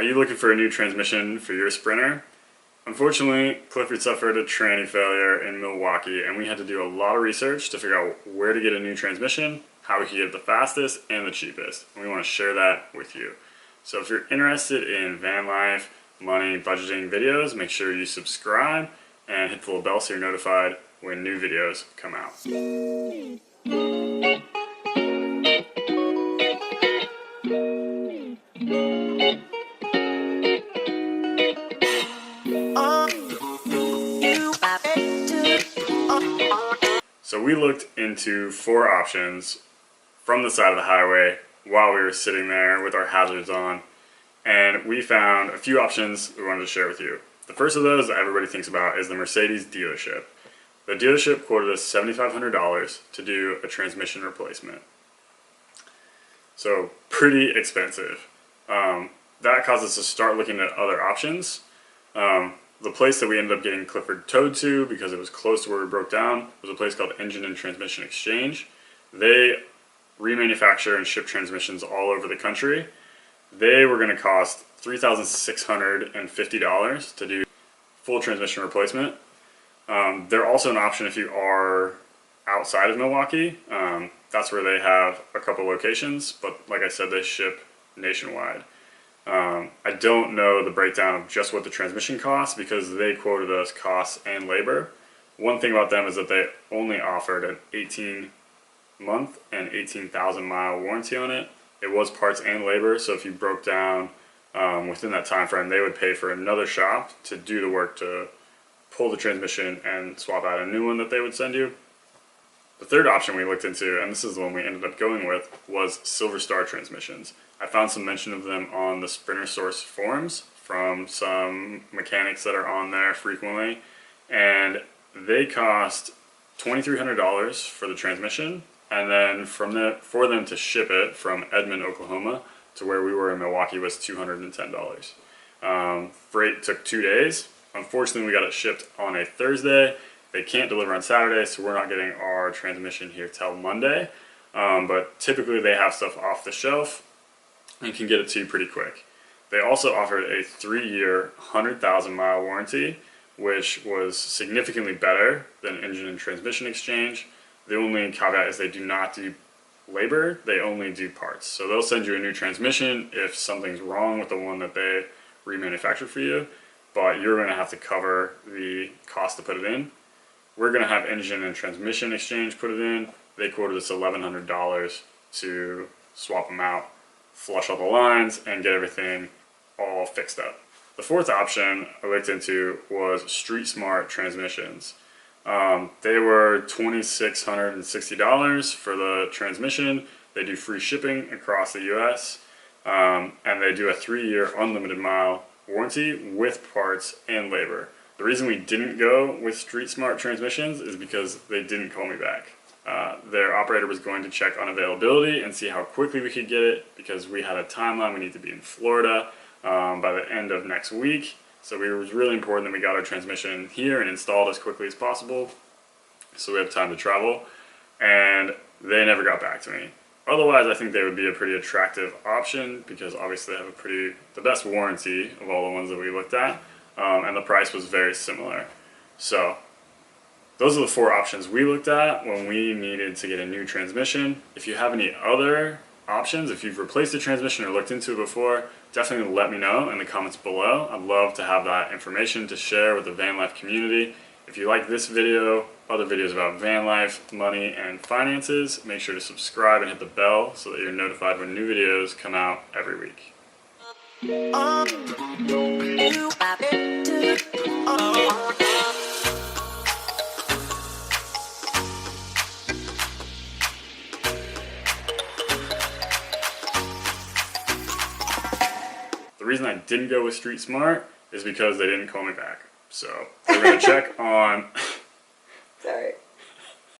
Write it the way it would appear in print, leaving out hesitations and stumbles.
Are you looking for a new transmission for your Sprinter? Unfortunately, Clifford suffered a tranny failure in Milwaukee, and we had to do a lot of research to figure out where to get a new transmission, how we could get it the fastest and the cheapest. And we want to share that with you. So if you're interested in van life, money, budgeting videos, make sure you subscribe and hit the little bell so you're notified when new videos come out. So we looked into 4 options from the side of the highway while we were sitting there with our hazards on, and we found a few options we wanted to share with you. The first of those that everybody thinks about is the Mercedes dealership. The dealership quoted us $7,500 to do a transmission replacement. So pretty expensive. That caused us to start looking at other options. The place that we ended up getting Clifford towed to, because it was close to where we broke down, was a place called Engine and Transmission Exchange. They remanufacture and ship transmissions all over the country. They were going to cost $3,650 to do full transmission replacement. They're also an option if you are outside of Milwaukee. That's where they have a couple locations, but like I said, they ship nationwide. I don't know the breakdown of just what the transmission costs because they quoted us costs and labor. One thing about them is that they only offered an 18-month and 18,000 mile warranty on it. It was parts and labor, so if you broke down within that time frame, they would pay for another shop to do the work to pull the transmission and swap out a new one that they would send you. The third option we looked into, and this is the one we ended up going with, was Silver Star transmissions. I found some mention of them on the Sprinter Source forums from some mechanics that are on there frequently, and they cost $2,300 for the transmission, and then for them to ship it from Edmond, Oklahoma to where we were in Milwaukee was $210. Freight took 2 days. Unfortunately, we got it shipped on a Thursday. They can't deliver on Saturday, so we're not getting our transmission here till Monday. But typically they have stuff off the shelf and can get it to you pretty quick. They also offered a 3-year, 100,000 mile warranty, which was significantly better than Engine and Transmission Exchange. The only caveat is they do not do labor, they only do parts. So they'll send you a new transmission if something's wrong with the one that they remanufactured for you, but you're going to have to cover the cost to put it in. We're going to have Engine and Transmission Exchange put it in. They quoted us $1,100 to swap them out, flush all the lines, and get everything all fixed up. The fourth option I looked into was Street Smart transmissions. They were $2,660 for the transmission. They do free shipping across the US, and they do a 3-year unlimited mile warranty with parts and labor. The reason we didn't go with Street Smart transmissions is because they didn't call me back. Their operator was going to check on availability and see how quickly we could get it because we had a timeline. We need to be in Florida by the end of next week. So it was really important that we got our transmission here and installed as quickly as possible so we have time to travel. And they never got back to me. Otherwise, I think they would be a pretty attractive option because obviously they have the best warranty of all the ones that we looked at. And the price was very similar. So those are the 4 options we looked at when we needed to get a new transmission. If you have any other options, if you've replaced a transmission or looked into it before, definitely let me know in the comments below. I'd love to have that information to share with the van life community. If you like this video, other videos about van life, money, and finances, make sure to subscribe and hit the bell so that you're notified when new videos come out every week. The reason I didn't go with Street Smart is because they didn't call me back. So we're going to check on... Sorry.